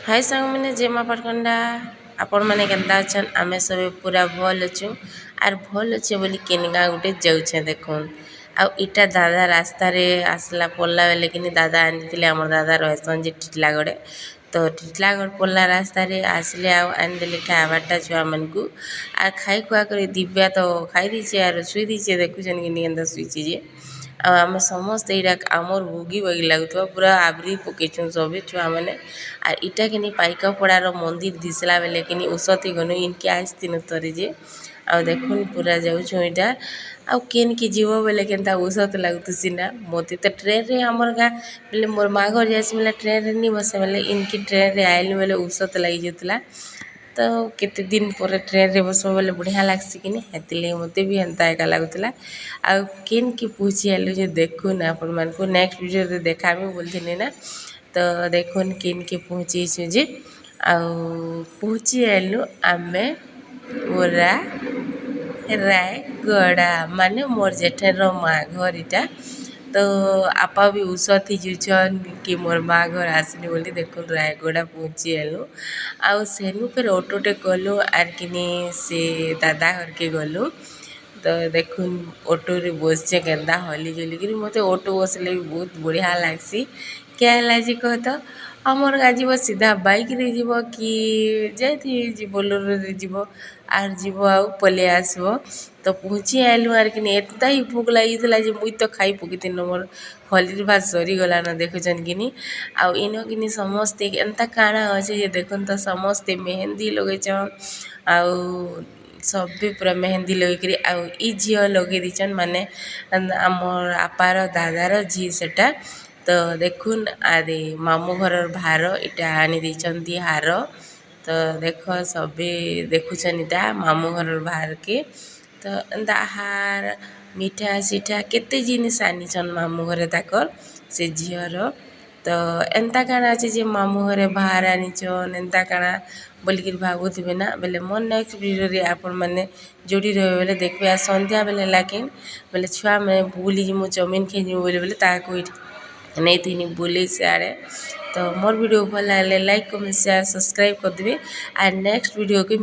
हाय सांग मैंने जेमा पाटकंडा आपण मैंने केन्ता अछन आमे सब पूरा भल अछु आर भल अच्छे बोली केनगा गुटे जाऊे देखुन आ इटा दादा रास्ता रे आसला पड़ला बेले कि दादा आनी आम दादा रहसन जे टिटलागढ़े तो टिटलागढ़ पड़ला रास्ता रे आसले आनीदे खावाटा छुआ मन को आर खाई खुआ कर दिव्या तो खाई दीचे आर शुई दीचे देखुन कि शुईचे जे आम समस्त यहाँ आमर भोगी बगी लगुवा पूरा आवरी पकईचुन सभी छुआ मैंने आर इटा कि पाइका पड़ार मंदिर दिसला बेले कि उसती गनु इनके आसतीन थरे जे आ देखुन पूरा जाऊँ इटा आउ केन के जीव बेले केनता उसत लगुसी ना मत तो ट्रेन रे आमर गाँ बेले मोर माँ घर जाए बेले ट्रेन रे नहीं बसे बेले इनकी ट्रेन रे आयल बेले उसत लगी जाता तो केते दिन पर ट्रेन रे बस बोले बढ़िया लगसी कि हेतिले मत भी हेन्ता एका लगुला आउ केन की पूछी आलु जो देखुन आपण मान को नेक्स्ट वीडियो रे देखाबी बोलथिनी ना तो देखुन केन के पहुँची जे आउ पहुँची आलु आमे पूरा रायगड़ा माने मोर जेठर माँ घर इटा तो आपा भी उसती जुचन कि मोर माँ घर आसनी बोली देखुन रायगड़ा पहुँची आलु आउ सेनु फिर ऑटोटे गलु आर किनी से दादा घर के गलु तो देखुन ऑटो रे बसचे केन्दा हली जुली कि मत ऑटो बसले भी बहुत बढ़िया लगसी क्या है जी कह तो आमर गाँ जीव सीधा बाइक रे जीव कि जाती बोलेरो रे जीव आर जीव आउ पले आसब तो पहुँची आलु आर कि एता ही भूख लगी जे मुई तो खाई पकईथी मोर हलीर भात सरीगला न देखुन कि आउ इन कि समस्ते एंता काଣା अच्छे जे देखुन तो समस्ते मेहंदी लगेचन आउ सब भी पूरा मेहंदी लगे आउ ई झील लगे दीचन माने आमर आपार दादार झी सेटा तो देखुन आदि मामू घर भार इटा आनी दीचंती हार तो देख सभी देखुचन इटा मामू घर भार के तो एंता हार मिठा सीठा केते जिनिस आनीचन मामू घरे ताकर से झीर तो एंता काଣା अच्छे जे मामू घरे बाहर आनीचन एंता काଣା बोलिकी भावुथे ना बेले मोर नेक्स्ट वीडियो रे आपण मैंने जोड़ी रहे बेले देखबे आ संध्या बेले लागिन बेले छुआ मैंने भूली जी चाउमिन खेजी बोले ताको नहीं थी बुले सियाड़े तो मोर वीडियो भल लगे लाइक कमेंट शेयर सब्सक्राइब कर देवे और नेक्स्ट वीडियो के